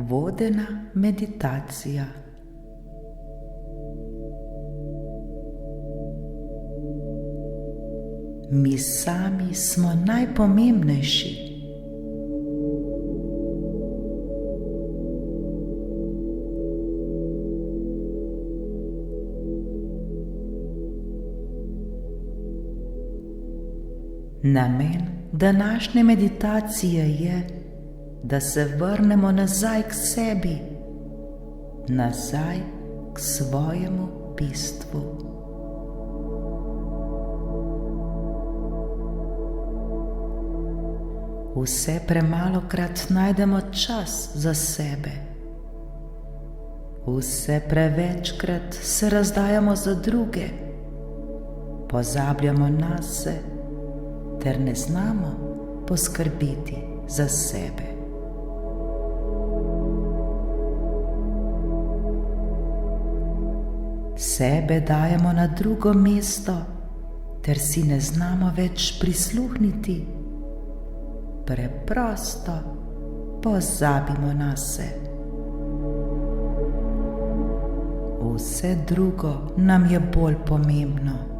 Vodena meditacija. Mi sami smo najpomembnejši. Namen današnje meditacije je, da se vrnemo nazaj k sebi, nazaj k svojemu bistvu. Vse premalokrat najdemo čas za sebe. Vse prevečkrat se razdajamo za druge, pozabljamo nase ter ne znamo poskrbeti za sebe. Sebe dajemo na drugo mesto ter si ne znamo več prisluhniti. Preprosto pozabimo nase. Vse drugo nam je bolj pomembno.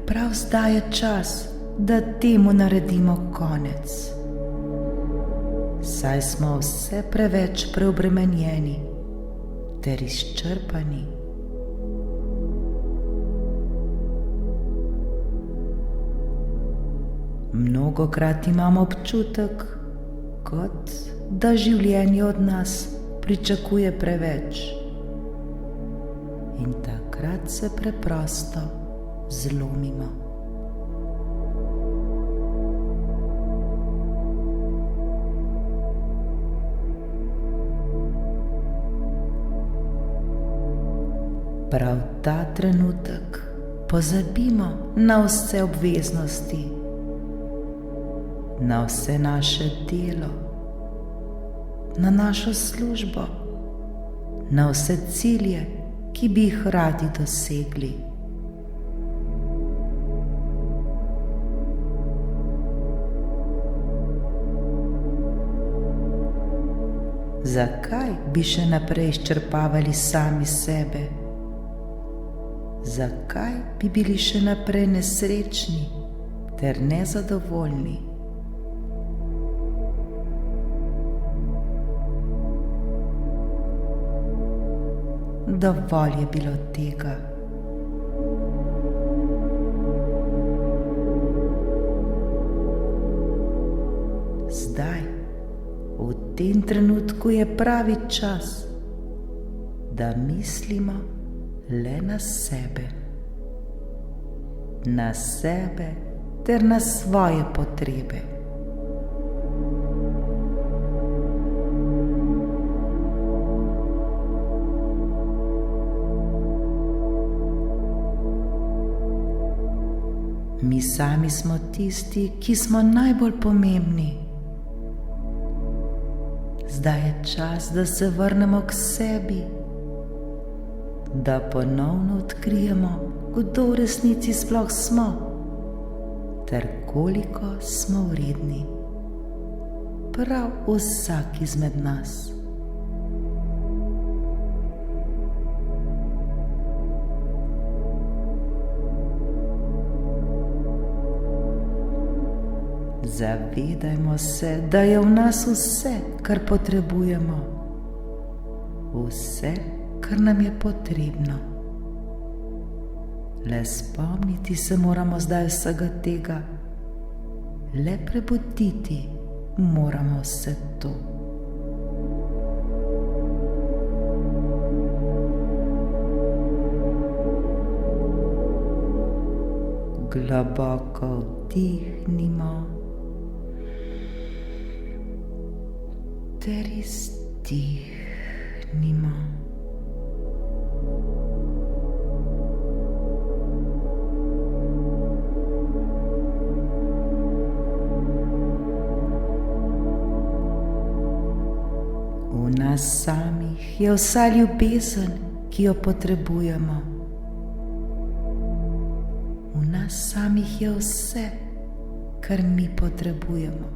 Prav zdaj je čas, da temu naredimo konec. Saj smo vse preveč preobremenjeni ter izčrpani. Mnogokrat imamo občutek, kot da življenje od nas pričakuje preveč. In takrat se preprosto zlomimo. Prav ta trenutek pozabimo na vse obveznosti, na vse naše delo, na našo službo, na vse cilje, ki bi jih radi dosegli. Zakaj bi še naprej izčrpavali sami sebe? Zakaj bi bili še naprej nesrečni ter nezadovoljni? Dovolj je bilo tega. Zdaj, v tem trenutku je pravi čas, da mislimo le na sebe. Na sebe ter na svoje potrebe. Mi sami smo tisti, ki smo najbolj pomembni. Zdaj je čas, da se vrnemo k sebi, da ponovno odkrijemo, kdo v resnici sploh smo, ter koliko smo vredni. Prav vsak izmed nas. Zavedajmo se, da je v nas vse, kar potrebujemo. Vse, kar nam je potrebno. Le spomniti se moramo zdaj vsega tega. Le prebuditi moramo vse to. Globoko vdihnimo ter izdihnimo. V nas samih je vsa ljubezen, ki jo potrebujemo. V nas samih je vse, kar mi potrebujemo.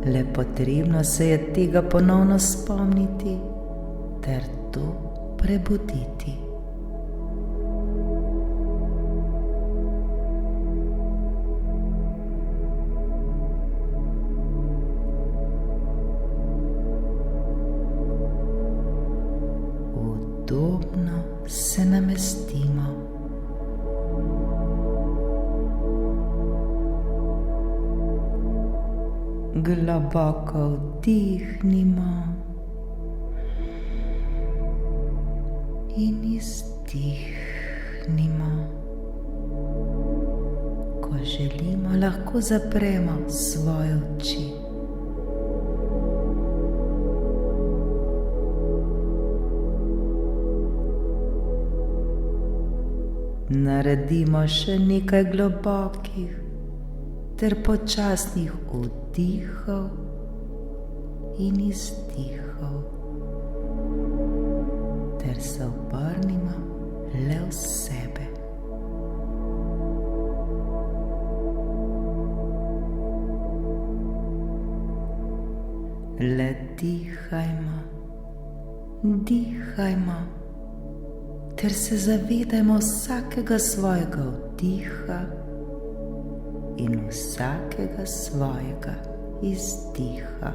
Le potrebno se je tega ponovno spomniti ter to prebuditi. Udobno se namestimo. Globoko vdihnimo in izdihnimo. Ko želimo, lahko zapremo svoje oči. Naredimo še nekaj globokih ter počasnih vdihov in izdihov, ter se obrnimo le v sebe. Le dihajmo, dihajmo, ter se zavedajmo vsakega svojega vdiha in vsakega svojega izdiha.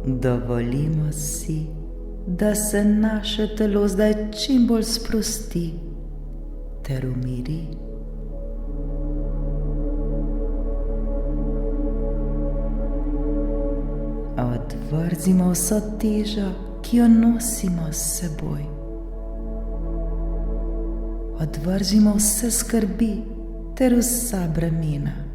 Dovolimo si, da se naše telo zdaj čim bolj sprosti ter umiri. Odvrzimo vso težo, ki jo nosimo s seboj. Odvrzimo vse skrbi ter vsa bremena.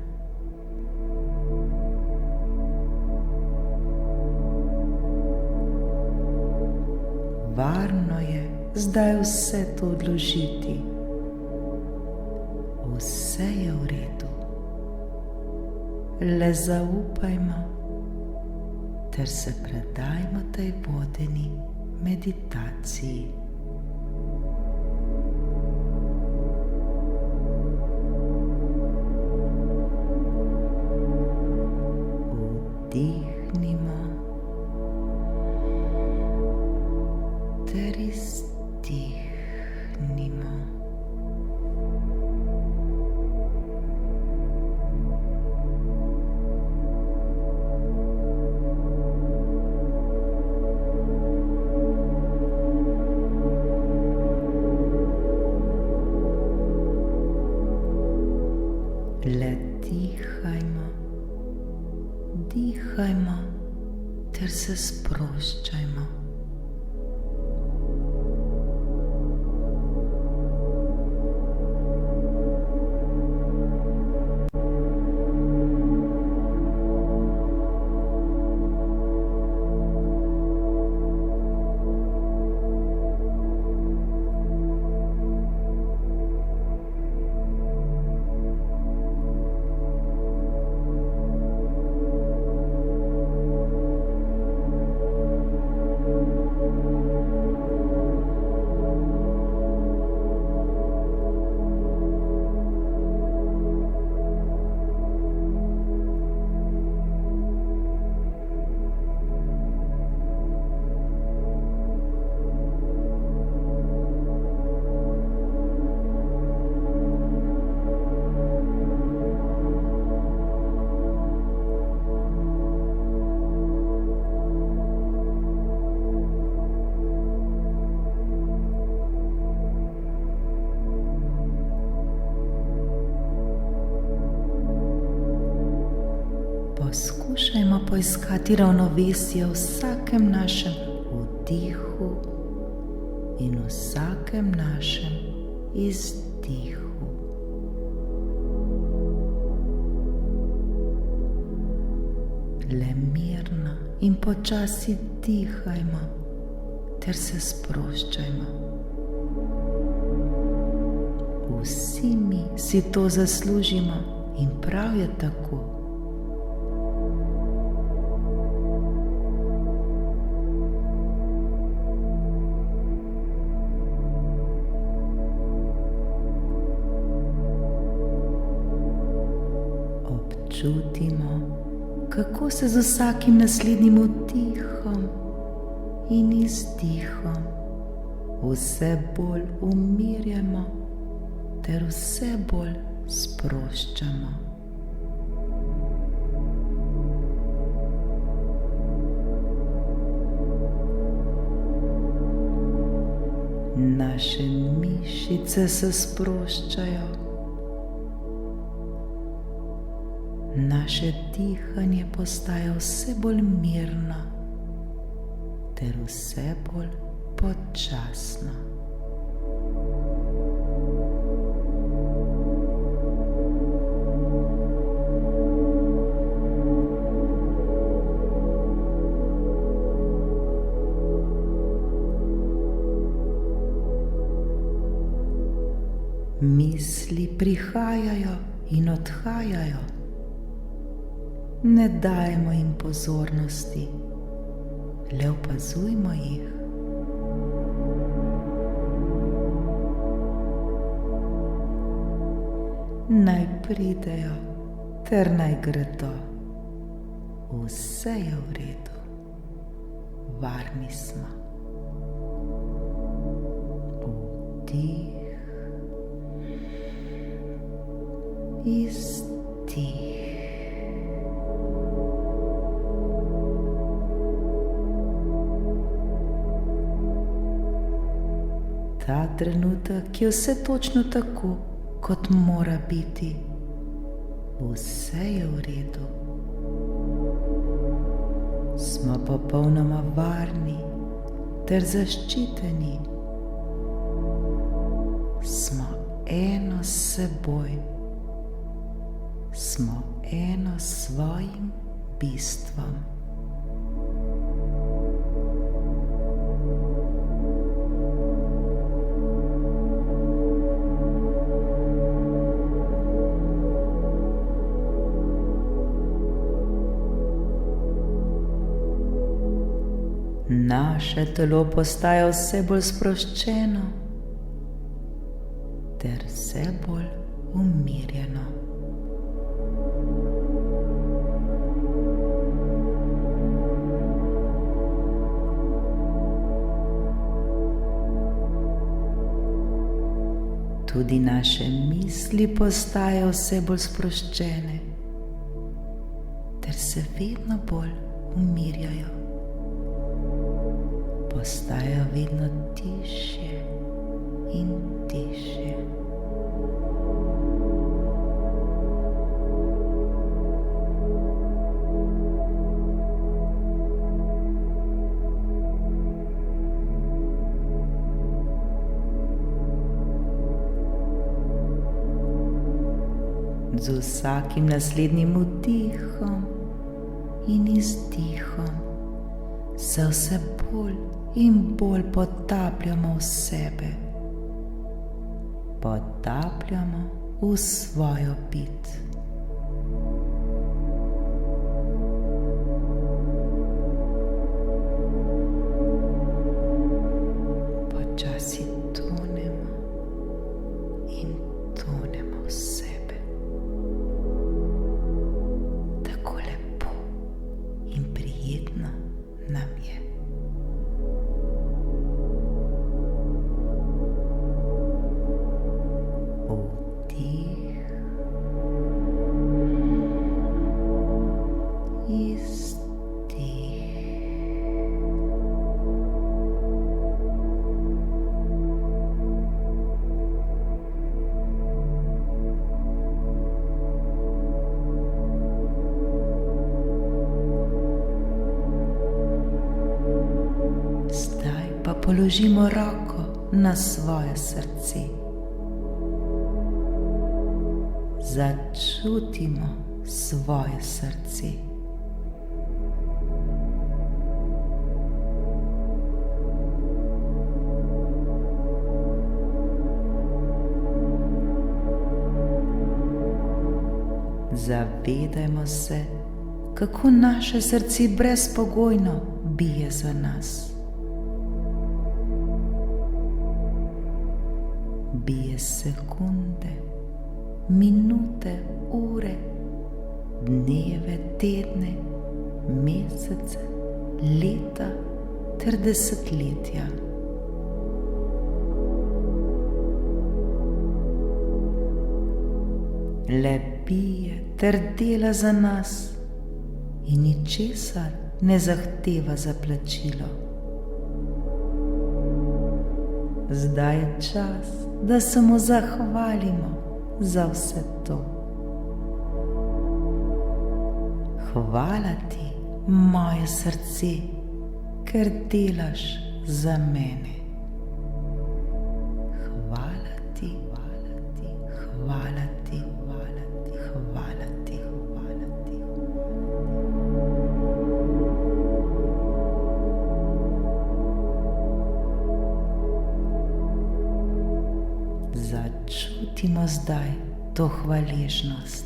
Varno je zdaj vse to odložiti. Vse je v redu. Le zaupajmo ter se predajmo tej vodeni meditaciji. Vdihnimo ter izdihnimo. Le dihajmo, dihajmo ter se sproščajmo. poiskati ravnovesje v vsakem našem vdihu in v vsakem našem izdihu. Le mirno in počasi dihajmo ter se sproščajmo. Vsi mi si to zaslužimo in prav je tako. Občutimo, kako se z vsakim naslednjim vdihom in izdihom vse bolj umirjamo ter vse bolj sproščamo. Naše mišice se sproščajo, naše dihanje postaja vse bolj mirno ter vse bolj počasno. Misli prihajajo in odhajajo. Ne dajmo jim pozornosti, le opazujmo jih. Naj pridejo ter naj gredo. Vse je v redu. Varni smo. Vdih. Izdih. Ta trenutek je vse točno tako, kot mora biti. Vse je v redu. Smo popolnoma varni ter zaščiteni. Smo eno s seboj. Smo eno s svojim bistvom. Naše telo postaja vse bolj sproščeno ter vse bolj umirjeno. Tudi naše misli postajajo vse bolj sproščene ter se vedno bolj umirjajo. Postajajo vedno tišje in tišje. Z vsakim naslednjim vdihom in izdihom se vse bolj in bolj potapljamo v sebe. Potapljamo v svojo bit. Počasi tonemo in tonemo v sebe. Tako lepo in prijetno nam je. Vdih položimo roko na svoje srce. Začutimo svoje srce. Zavedajmo se, kako naše srce brezpogojno bije za nas. Bije sekunde, minute, ure, dneve, tedne, mesece, leta ter desetletja. Le bije ter dela za nas in ničesar ne zahteva za plačilo. Zdaj je čas, da se mu zahvalimo za vse to. Hvala ti, moje srce, ker delaš za mene. Hvala ti, hvala ti, hvala ti, hvala ti, hvala ti, hvala ti. Začutimo zdaj to hvaležnost.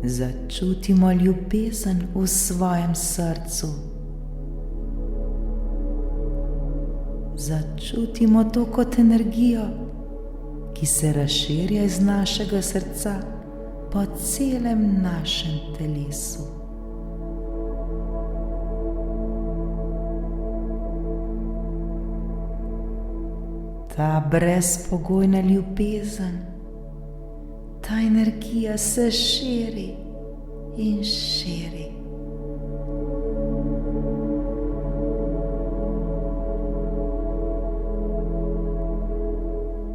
Začutimo ljubezen v svojem srcu. Začutimo to kot energijo, ki se razširja iz našega srca po celem našem telesu. Ta brezpogojna ljubezen, ta energija se širi in širi.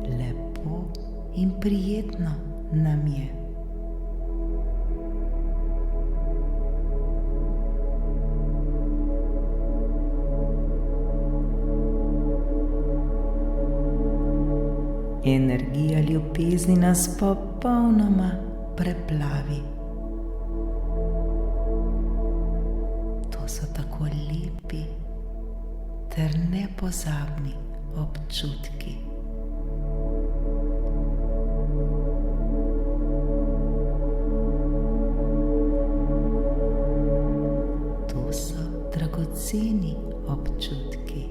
Lepo in prijetno nam je. Energija ljubezni nas popolnoma preplavi. To so tako lepi ter nepozabni občutki. To so dragoceni občutki.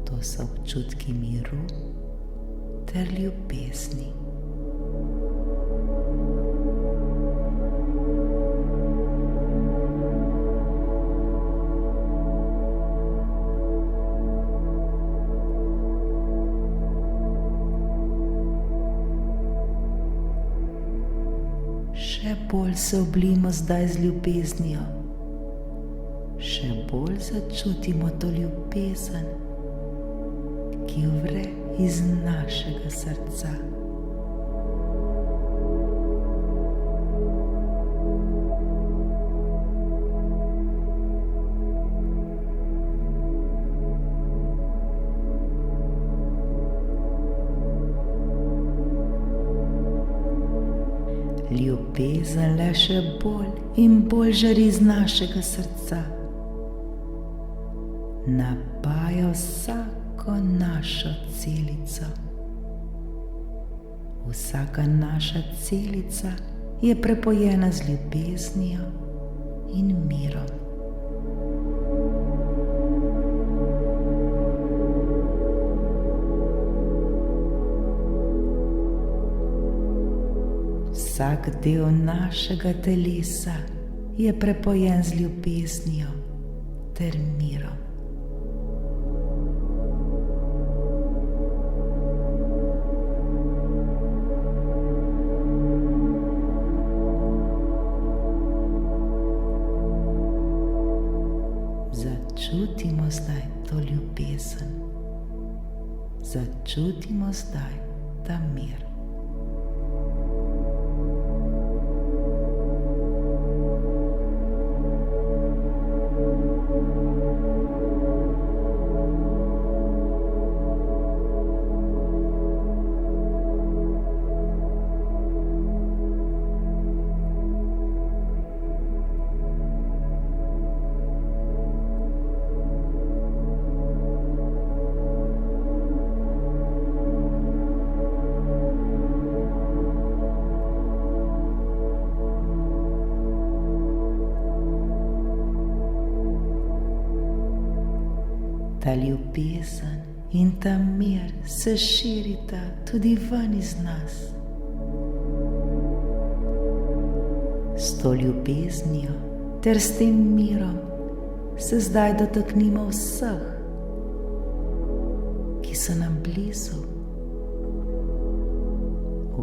To so občutki miru ter ljubezni. Še bolj se oblimo zdaj z ljubeznijo. Še bolj začutimo to ljubezen, ki vre iz našega srca. Ljubezen le še bolj in bolj žari iz našega srca. Napaja vsako našo celico. Vsaka naša celica je prepojena z ljubeznijo in mirom. Vsak del našega telesa je prepojen z ljubeznijo ter mirom. Začutimo zdaj to ljubezen. Začutimo zdaj ta mir. Ta ljubezen in ta mir se širita tudi ven iz nas. S to ljubeznijo ter s tem mirom se zdaj dotaknimo vseh, ki so nam blizu,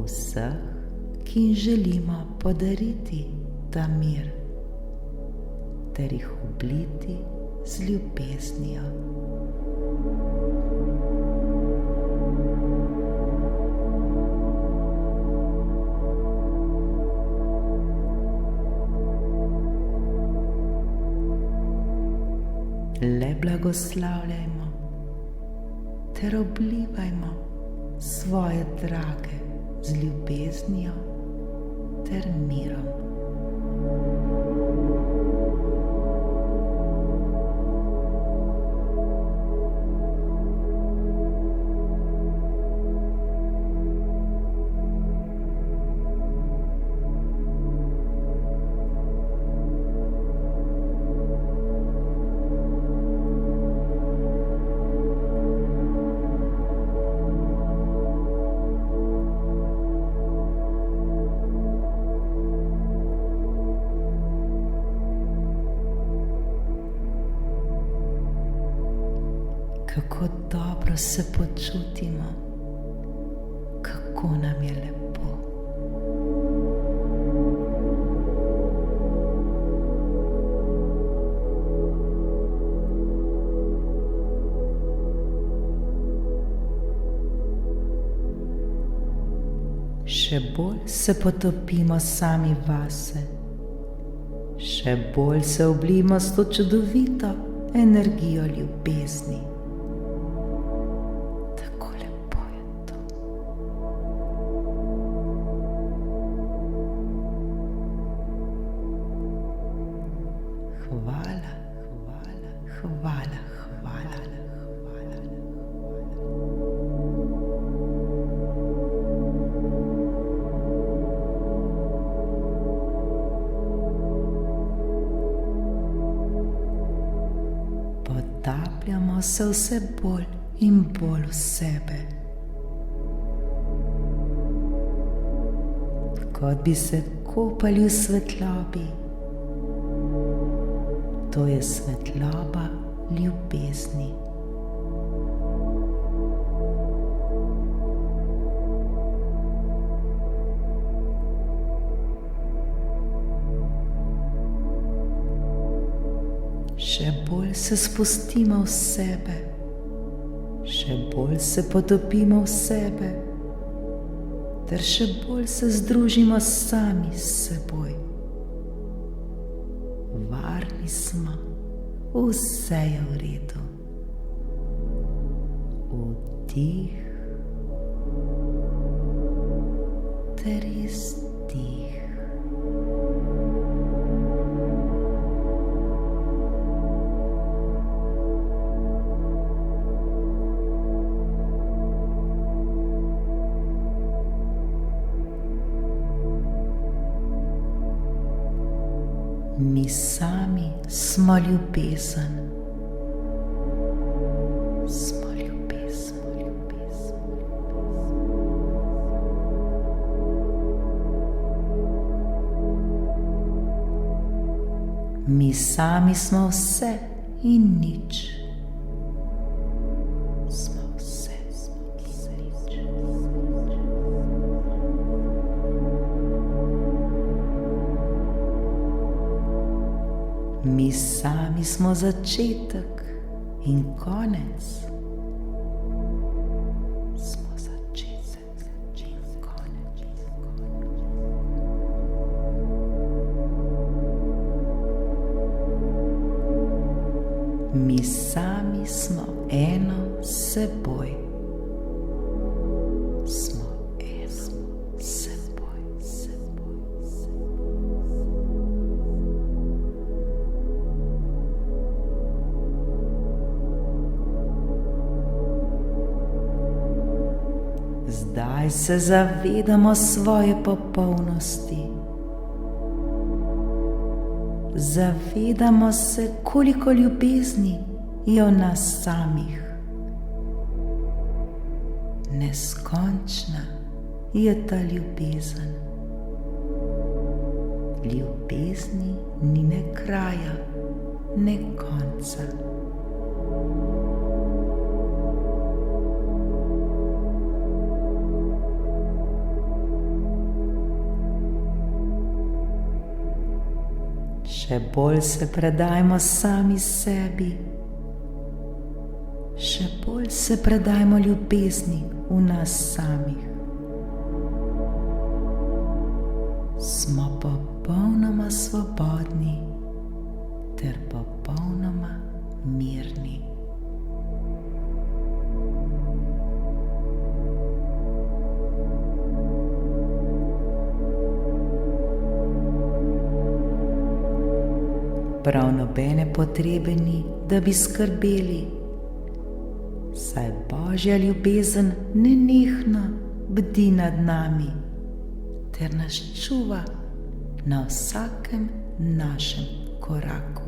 vseh, ki jim želimo podariti ta mir ter jih obliti z ljubeznijo. Le blagoslavljajmo ter oblivajmo svoje drage z ljubeznijo ter mirom. Kako dobro se počutimo, kako nam je lepo. Še bolj se potopimo sami vase, še bolj se oblijemo s to čudovito energijo ljubezni. Hvala, hvala, hvala, hvala, hvala. Potapljamo se vse bolj in bolj v sebe. Kot bi se kopali v svetlobi. To je svetloba ljubezni. Še bolj se spustimo v sebe, še bolj se potopimo v sebe, ter še bolj se združimo sami s seboj. Varni smo, vse je v redu. Vdih ter izdih. Mi sami smo ljubezen. Smo ljubezen. Mi sami smo vse in nič. Smo vse in nič. Mi sami smo začetek in konec. Smo začetek in konec. Mi sami smo eno s seboj. Smo eno s seboj. Zdaj se zavedamo svoje popolnosti. Zavedamo se, koliko ljubezni je v nas samih. Neskončna je ta ljubezen. Ljubezni ni ne kraja, ne konca. Še bolj se predajmo sami sebi, še bolj se predajmo ljubezni v nas samih. Smo popolnoma svobodni ter popolnoma mirni. Prav nobene potrebe ni, da bi skrbeli, saj Božja ljubezen nenehno bdi nad nami ter nas čuva na vsakem našem koraku.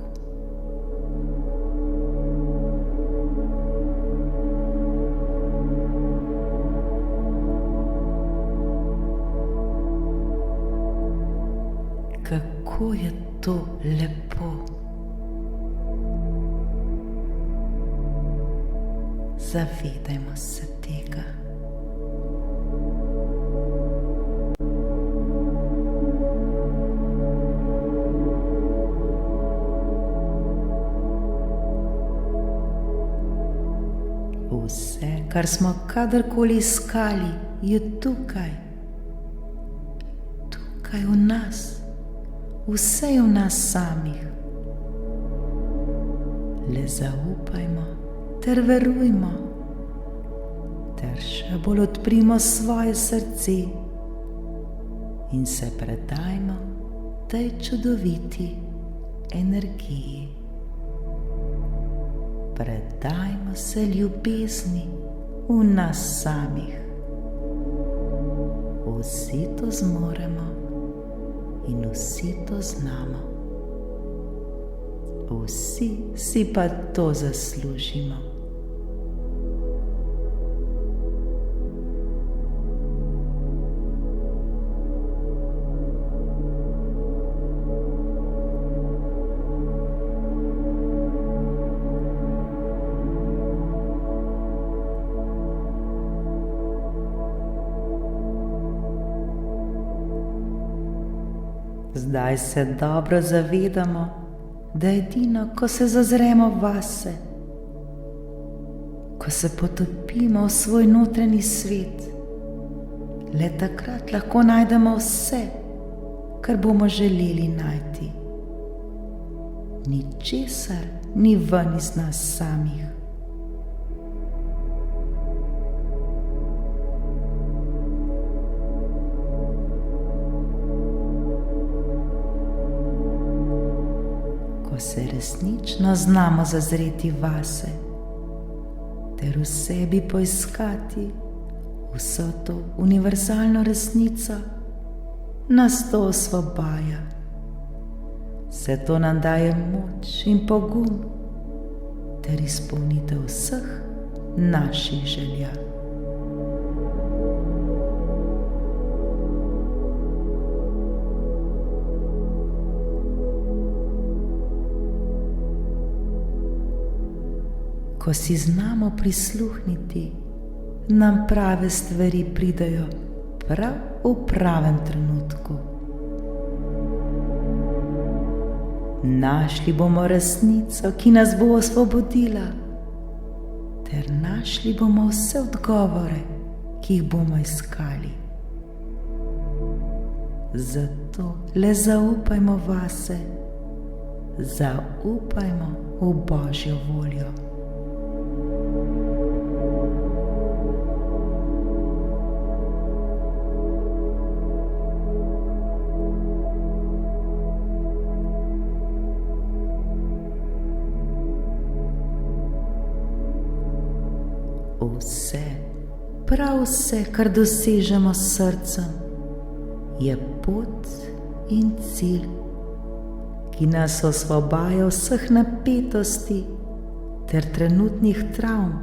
Kako je to lepo. Zavedajmo se tega. Vse, kar smo kadarkoli iskali, je tukaj. Tukaj v nas. Vse je v nas samih. Le zaupajmo ter verujmo, ter še bolj odprimo svoje srce in se predajmo tej čudoviti energiji. Predajmo se ljubezni v nas samih. Vsi to zmoremo in vsi to znamo. Vsi si pa to zaslužimo. Zdaj se dobro zavedamo, da edino, ko se zazremo vase, ko se potopimo v svoj notranji svet, le takrat lahko najdemo vse, kar bomo želeli najti. Ničesar ni ven iz nas samih. Ko se resnično znamo zazreti vase ter v sebi poiskati vso to univerzalno resnico, nas to osvobaja. Se to nam daje moč in pogum ter izpolnitev vseh naših želja. Ko si znamo prisluhniti, nam prave stvari pridejo prav v pravem trenutku. Našli bomo resnico, ki nas bo osvobodila, ter našli bomo vse odgovore, ki jih bomo iskali. Zato le zaupajmo vase, zaupajmo v Božjo voljo. Vse, prav vse, kar dosežemo s srcem, je pot in cilj, ki nas osvobaja vseh napetosti ter trenutnih travm,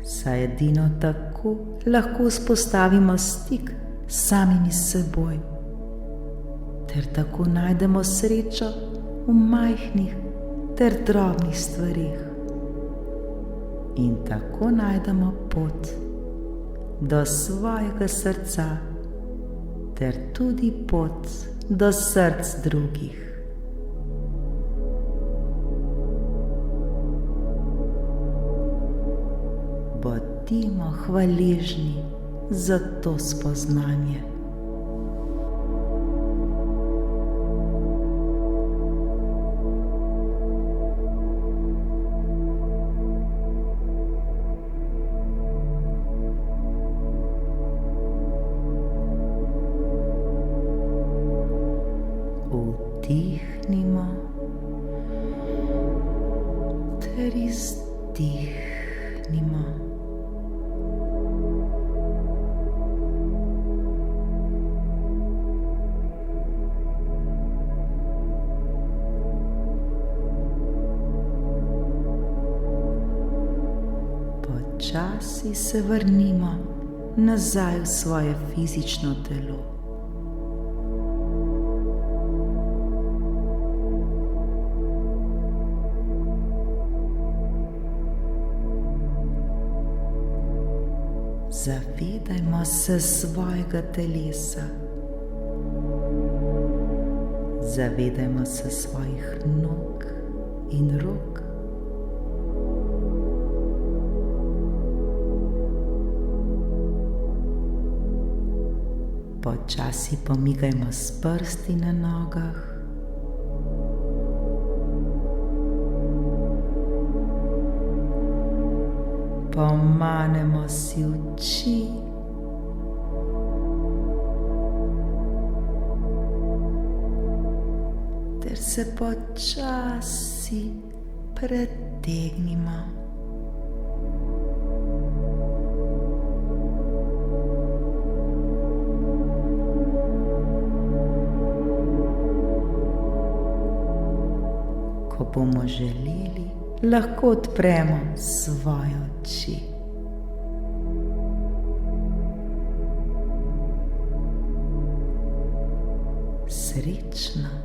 saj edino tako lahko vzpostavimo stik s samimi seboj, ter tako najdemo srečo v majhnih ter drobnih stvarih. In tako najdemo pot do svojega srca, ter tudi pot do src drugih. Bodimo hvaležni za to spoznanje. Vdihnimo ter izdihnimo. Počasi se vrnimo nazaj v svoje fizično telo. Zavedajmo se svojega telesa. Zavedajmo se svojih nog in rok. Počasi pomigajmo s prsti na nogah. Pomanemo si oči. Ter se počasi pretegnimo. Ko bomo želeli, lahko odpremo svoje oči. Srečno.